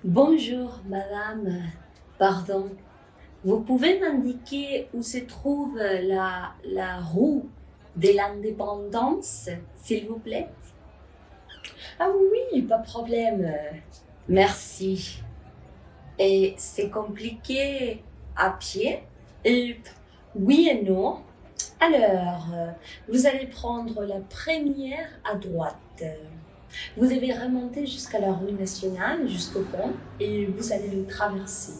Bonjour, madame. Pardon. Vous pouvez m'indiquer où se trouve la rue de l'Indépendance, s'il vous plaît? Ah oui, pas de problème. Merci. Et c'est compliqué à pied? Oui et non. Alors, vous allez prendre la première à droite. Vous devez remonter jusqu'à la rue nationale, jusqu'au pont, et vous allez le traverser.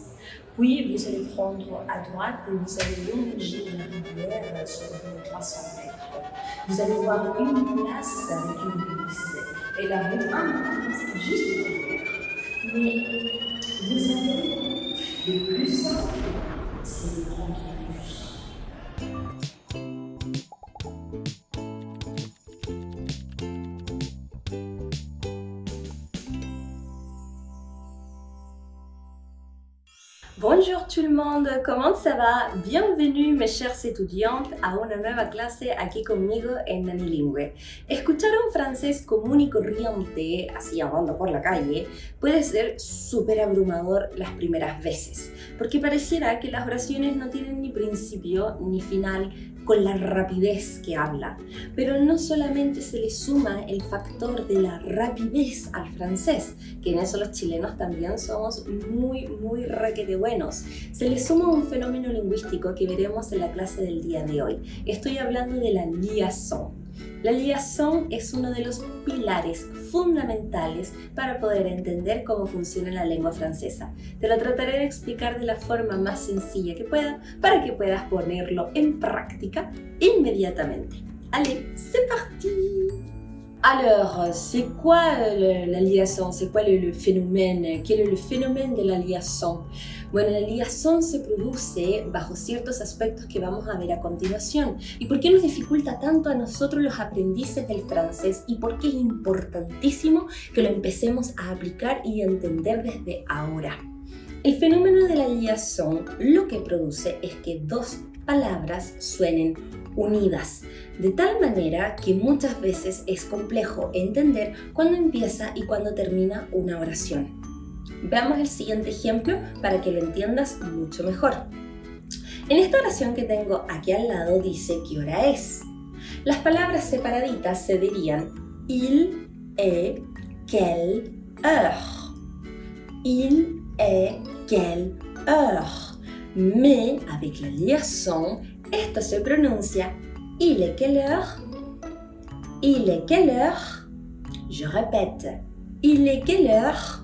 Puis, vous allez prendre à droite et vous allez longer la rivière sur 300 mètres. Vous allez voir une place avec une église. Et la rue 1 c'est juste derrière. Mais vous savez, le plus simple, c'est de prendre le bus. Bonjour tout le monde, ¿cómo se va? Bienvenue mes chers estudiantes a una nueva clase aquí conmigo en Nanilingüe. Escuchar un francés común y corriente, así andando por la calle, puede ser súper abrumador las primeras veces, porque pareciera que las oraciones no tienen ni principio ni final con la rapidez que habla. Pero no solamente se le suma el factor de la rapidez al francés, que en eso los chilenos también somos muy requete buenos. Se le suma un fenómeno lingüístico que veremos en la clase del día de hoy. Estoy hablando de la liaison. La liaison es uno de los pilares fundamentales para poder entender cómo funciona la lengua francesa. Te lo trataré de explicar de la forma más sencilla que pueda para que puedas ponerlo en práctica inmediatamente. Allez, c'est parti! Alors, c'est quoi la liaison? C'est quoi le phénomène? Quel est le phénomène de la liaison? Bueno, la liaison se produce bajo ciertos aspectos que vamos a ver a continuación. ¿Y por qué nos dificulta tanto a nosotros los aprendices del francés? ¿Y por qué es importantísimo que lo empecemos a aplicar y a entender desde ahora? El fenómeno de la liaison lo que produce es que dos palabras suenen unidas, de tal manera que muchas veces es complejo entender cuándo empieza y cuándo termina una oración. Veamos el siguiente ejemplo para que lo entiendas mucho mejor. En esta oración que tengo aquí al lado dice qué hora es. Las palabras separaditas se dirían il est quelle heure. Il est quelle heure. Mais avec la liaison, esto se pronuncia il est quelle heure. Il est quelle heure. Je répète, il est quelle heure.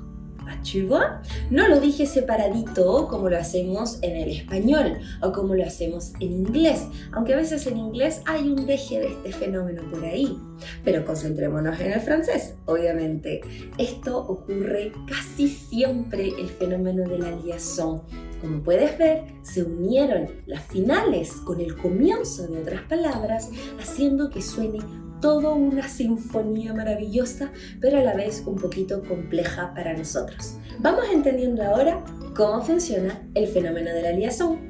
¿Tu vois? No lo dije separadito como lo hacemos en el español o como lo hacemos en inglés, aunque a veces en inglés hay un deje de este fenómeno por ahí. Pero concentrémonos en el francés, obviamente. Esto ocurre casi siempre el fenómeno de la liaison. Como puedes ver, se unieron las finales con el comienzo de otras palabras, haciendo que suene toda una sinfonía maravillosa, pero a la vez un poquito compleja para nosotros. Vamos entendiendo ahora cómo funciona el fenómeno de la liaison.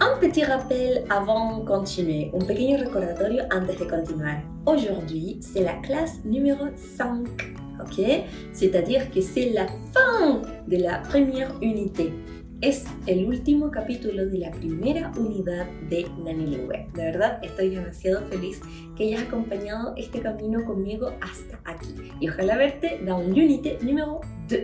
Un petit rappel avant de continuer, un pequeño recordatorio antes de continuar. Aujourd'hui, c'est la classe numéro 5, ok? C'est-à-dire que c'est la fin de la première unité. Es el último capítulo de la primera unidad de Nanilingüe. De verdad, estoy demasiado feliz que hayas acompañado este camino conmigo hasta aquí. Y ojalá verte dans l'unité numéro 2.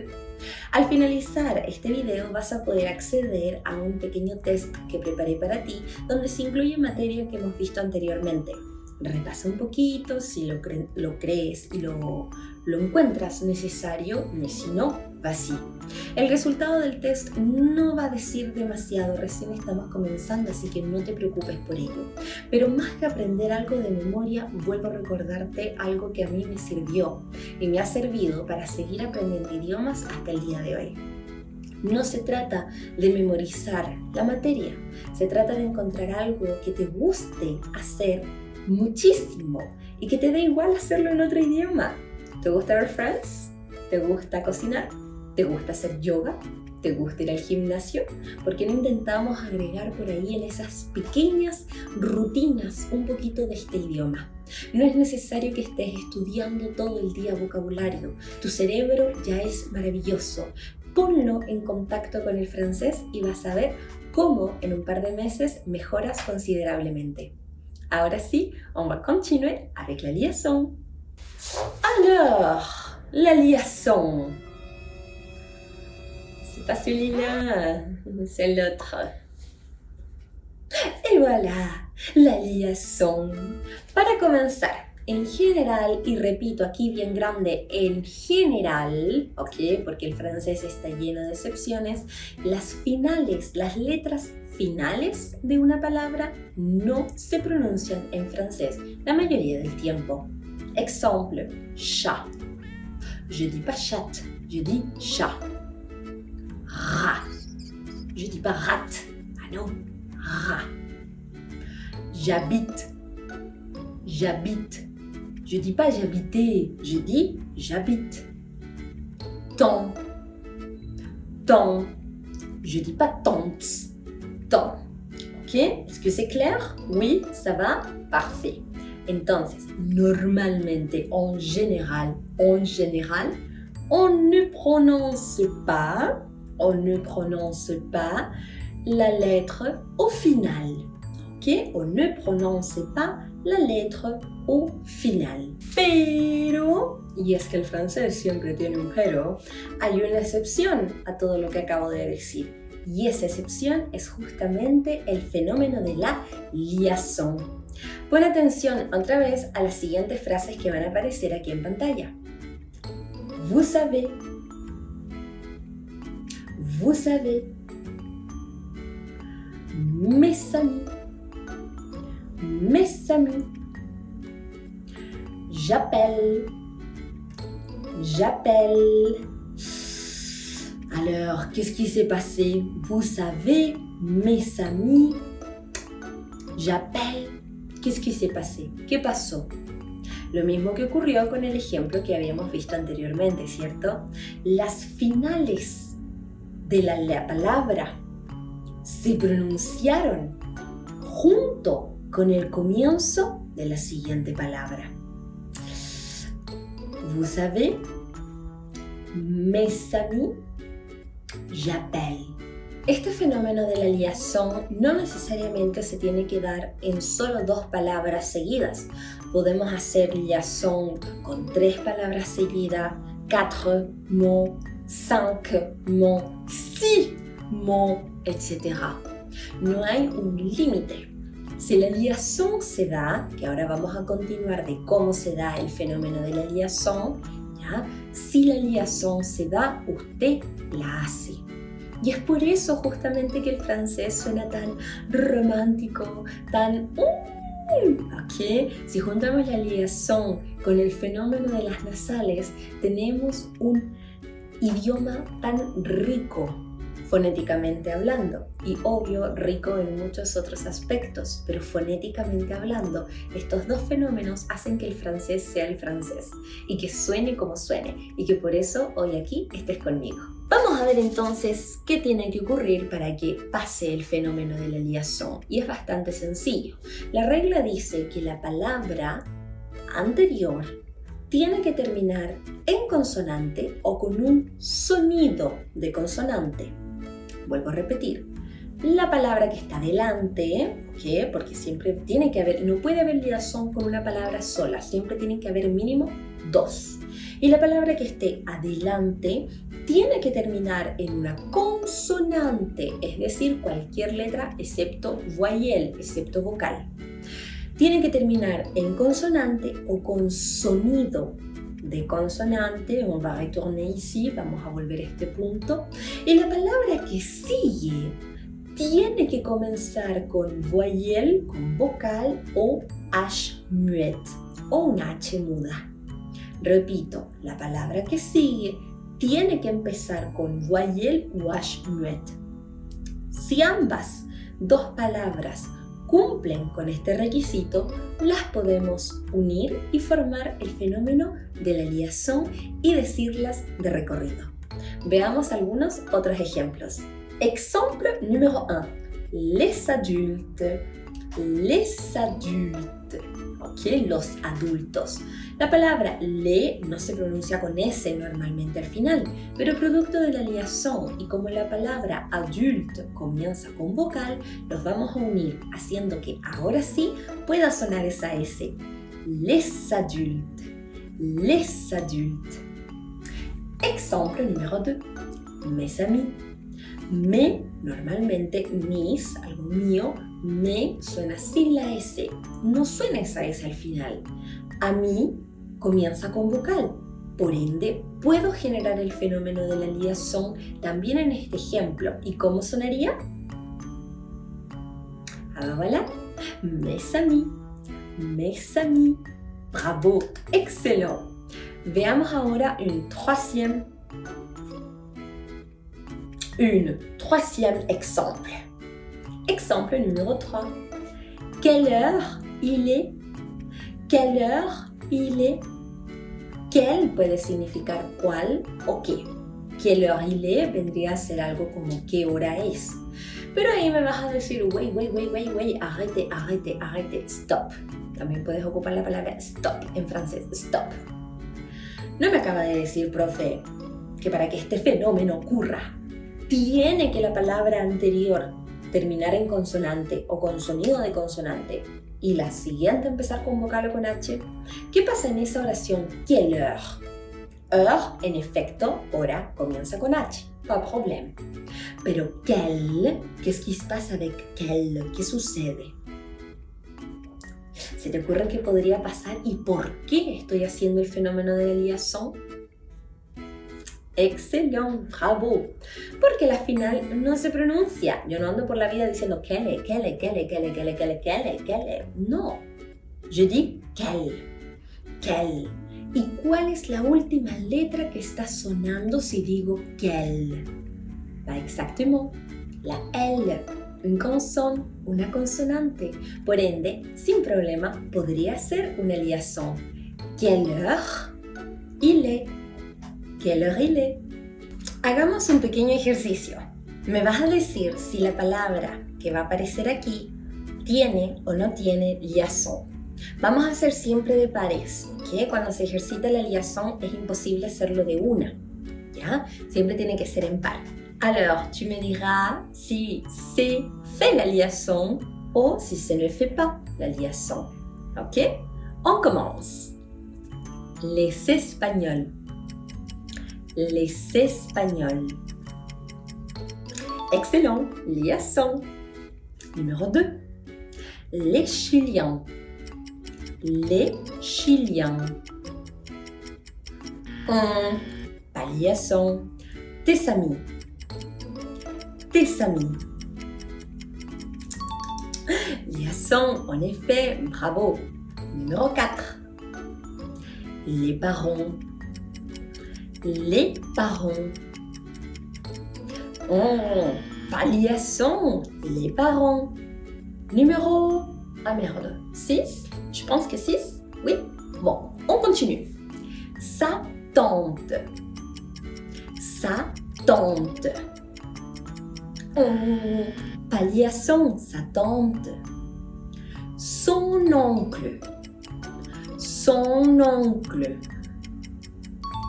Al finalizar este video vas a poder acceder a un pequeño test que preparé para ti, donde se incluye materia que hemos visto anteriormente. Repasa un poquito si lo crees y lo encuentras necesario, y si no, va así. El resultado del test no va a decir demasiado, recién estamos comenzando, así que no te preocupes por ello. Pero más que aprender algo de memoria, vuelvo a recordarte algo que a mí me sirvió y me ha servido para seguir aprendiendo idiomas hasta el día de hoy. No se trata de memorizar la materia, se trata de encontrar algo que te guste hacer muchísimo y que te dé igual hacerlo en otro idioma. ¿Te gusta ver Friends? ¿Te gusta cocinar? ¿Te gusta hacer yoga? ¿Te gusta ir al gimnasio? ¿Por qué no intentamos agregar por ahí en esas pequeñas rutinas un poquito de este idioma? No es necesario que estés estudiando todo el día vocabulario. Tu cerebro ya es maravilloso. ponlo en contacto con el francés y vas a ver cómo en un par de meses mejoras considérablement. Ahora sí, on va continuer avec la liaison. Alors, la liaison. C'est pas celui-là, c'est l'autre. Et voilà, la liaison. Para comenzar, en general, y repito aquí bien grande, en general, ¿ok? Porque el francés está lleno de excepciones, las finales, las letras finales de una palabra no se pronuncian en francés la mayoría del tiempo. Exemple, chat. Je dis pas chat, je dis chat. Rat. Je dis pas rat. Ah non, rat. J'habite. J'habite. Je dis pas j'habitais, je dis j'habite. Ton. Ton. Je dis pas tante. Ton. ¿Ok? Est-ce que c'est clair? Oui, ça va? Parfait. Entonces, normalmente, en général, on ne prononce pas la lettre au final. ¿Ok? On ne prononce pas la lettre au final. Pero, y es que el francés siempre tiene un pero, hay una excepción a todo lo que acabo de decir. Y esa excepción es justamente el fenómeno de la liaison. Pon atención otra vez a las siguientes frases que van a aparecer aquí en pantalla. Vous savez. Vous savez. Mes amis. Mes amis. J'appelle. J'appelle. Alors, qu'est-ce qui s'est passé? Vous savez, mes amis. J'appelle. Qu'est-ce qui s'est passé? ¿Qué pasó? Lo mismo que ocurrió con el ejemplo que habíamos visto anteriormente, ¿cierto? Las finales de la palabra se pronunciaron junto con el comienzo de la siguiente palabra. Vous savez, mes amis, j'appelle. Este fenómeno de la liaison no necesariamente se tiene que dar en solo dos palabras seguidas. Podemos hacer liaison con 3 palabras seguidas, 4 mots, 5 mots, 6 mots, etc. No hay un límite. Si la liaison se da, que ahora vamos a continuar de cómo se da el fenómeno de la liaison, ¿ya? Si la liaison se da, usted la hace. Y es por eso justamente que el francés suena tan romántico, tan... ¿ok? Si juntamos la liaison con el fenómeno de las nasales, tenemos un idioma tan rico fonéticamente hablando, y obvio rico en muchos otros aspectos, pero fonéticamente hablando, estos dos fenómenos hacen que el francés sea el francés y que suene como suene, y que por eso hoy aquí estés conmigo. Vamos a ver entonces qué tiene que ocurrir para que pase el fenómeno de la liaison, y es bastante sencillo. La regla dice que la palabra anterior tiene que terminar en consonante o con un sonido de consonante. Vuelvo a repetir, la palabra que está delante, ¿ok? Porque siempre tiene que haber, no puede haber liaison con una palabra sola, siempre tienen que haber mínimo 2. Y la palabra que esté adelante tiene que terminar en una consonante, es decir, cualquier letra excepto voyelle, excepto vocal. Tiene que terminar en consonante o con sonido de consonante. On va retourner ici, vamos a volver a este punto. Y la palabra que sigue tiene que comenzar con voyelle, con vocal o H muette o una H muda. Repito, la palabra que sigue tiene que empezar con voyelle o H muette. Si ambas dos palabras cumplen con este requisito, las podemos unir y formar el fenómeno de la liaison y decirlas de recorrido. Veamos algunos otros ejemplos. Exemple numéro 1. Les adultes. Les adultes. ¿ok? Los adultos. La palabra les no se pronuncia con S normalmente al final, pero producto de la liaison y como la palabra adulte comienza con vocal, los vamos a unir haciendo que ahora sí pueda sonar esa S. Les adultes. Les adultes. Exemple numéro 2. Mes amis. Me, normalmente, mis, algo mío, me suena sin la S. No suena esa S al final. A mí comienza con vocal. Por ende, puedo generar el fenómeno de la liaison también en este ejemplo. ¿Y cómo sonaría? Alors voilà. Mes amis. Mes amis. Bravo. Excellent. Veamos ahora un troisième exemple. Exemple numéro 3. Quelle heure il est? Quelle heure il est? Quel puede significar cuál o qué. Quelle heure il est vendría a ser algo como qué hora es. Pero ahí me vas a decir, wait, arrête, stop. También puedes ocupar la palabra stop en francés, stop. No me acaba de decir, profe, que para que este fenómeno ocurra, tiene que la palabra anterior terminar en consonante o con sonido de consonante y la siguiente empezar con vocal o con H. ¿Qué pasa en esa oración? Quelle heure? Heure, en efecto, hora comienza con H, pas problème. Pero quelle, qu'est-ce qui se passe avec quelle? ¿Qué sucede? ¿Se te ocurre qué podría pasar y por qué estoy haciendo el fenómeno de la liaison? Excellent, bravo. Porque la final no se pronuncia. Yo no ando por la vida diciendo quelle. No. Je dis quelle. ¿Y cuál es la última letra que está sonando si digo quelle? Exactement, la L. Una consonante. Por ende, sin problema, podría ser una liaison. Quelle heure il est? Quelle heure il est? Hagamos un pequeño ejercicio. Me vas a decir si la palabra que va a aparecer aquí tiene o no tiene liaison. Vamos a hacer siempre de pares, ¿ok? Cuando se ejercita la liaison es imposible hacerlo de una, ¿ya? Siempre tiene que ser en par. Alors, tu me diras si c'est fait la liaison ou si ce ne fait pas la liaison. Ok? On commence. Les Espagnols. Les Espagnols. Excellent. Liaison. Numéro 2. Les Chiliens. Les Chiliens. Pas liaison. Tes amis. Tes amis. Liaison, en effet, bravo. Numéro 4. Les parents. Les parents. Pas liaison. Les parents. Numéro... Ah merde. 6. Je pense que 6. Oui. Bon, on continue. Sa tante. Sa tante. Pas liaison, sa tante. Son oncle. Son oncle.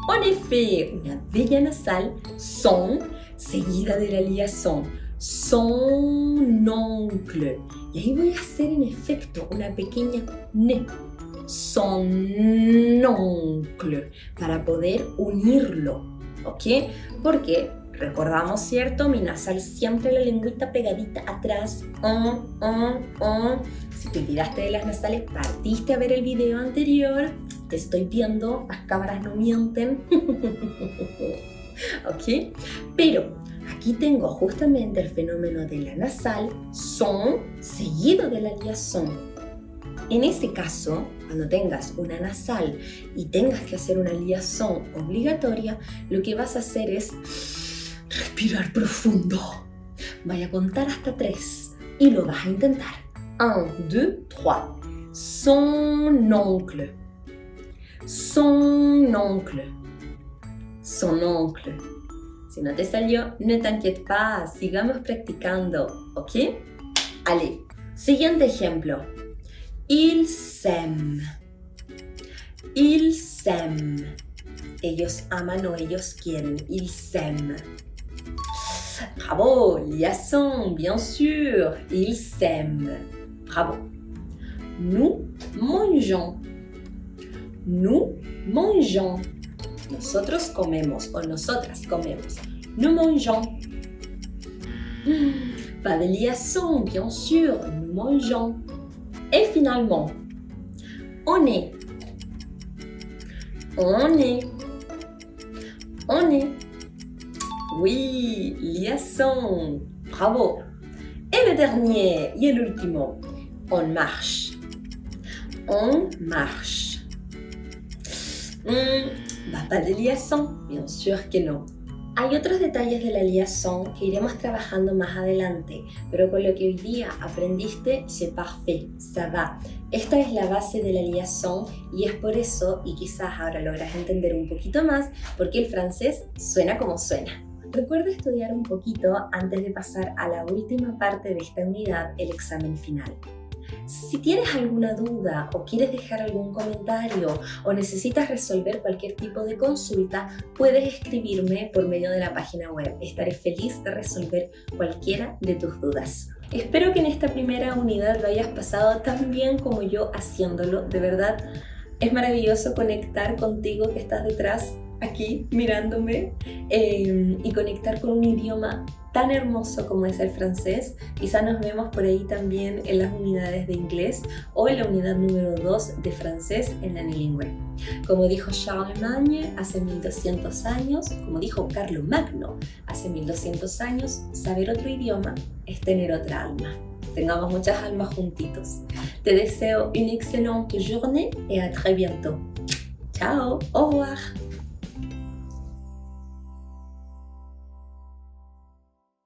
En effet, una bella nasal, son, seguida de la liaison. Son oncle. Y ahí voy a hacer en efecto una pequeña ne. Son oncle. Para poder unirlo. ¿Ok? Porque recordamos, ¿cierto? Mi nasal siempre la lengüita pegadita atrás. Si te olvidaste de las nasales, partiste a ver el video anterior. Te estoy viendo, las cámaras no mienten. ¿Ok? Pero aquí tengo justamente el fenómeno de la nasal, son, seguido de la liaison. En ese caso, cuando tengas una nasal y tengas que hacer una liaison obligatoria, lo que vas a hacer es respirar profundo. Voy a contar hasta 3 y lo vas a intentar. 1, 2, 3. Son oncle. Son oncle. Son oncle. Si no te salió, no t'inquiète pas. Sigamos practicando, ¿ok? Allez, siguiente ejemplo. Ils s'aiment. Ils s'aiment. Ellos aman o ellos quieren. Ils s'aiment. Bravo, liaison, bien sûr. Ils s'aiment. Bravo. Nous mangeons. Nous mangeons. Nosotros comemos o nosotras comemos. Nous mangeons. Pas de liaison, bien sûr. Nous mangeons. Et finalement, on est. On est. On est. Oui, liaison. Bravo. Et le dernier y el último. On marche. On marche. Pas de liaison, bien sûr que no. Hay otros detalles de la liaison que iremos trabajando más adelante, pero con lo que hoy día aprendiste, c'est parfait, ça va. Esta es la base de la liaison y es por eso, y quizás ahora logras entender un poquito más, por qué el francés suena como suena. Recuerda estudiar un poquito antes de pasar a la última parte de esta unidad, el examen final. Si tienes alguna duda o quieres dejar algún comentario o necesitas resolver cualquier tipo de consulta, puedes escribirme por medio de la página web. Estaré feliz de resolver cualquiera de tus dudas. Espero que en esta primera unidad lo hayas pasado tan bien como yo haciéndolo. De verdad, es maravilloso conectar contigo que estás detrás, aquí, mirándome, y conectar con un idioma tan hermoso como es el francés. Quizá nos vemos por ahí también en las unidades de inglés o en la unidad número 2 de francés en Nanilingüe. Como dijo Charlemagne hace 1200 años, como dijo Carlomagno hace 1200 años, saber otro idioma es tener otra alma. Tengamos muchas almas juntitos. Te deseo une excellente journée et à très bientôt. Ciao, au revoir.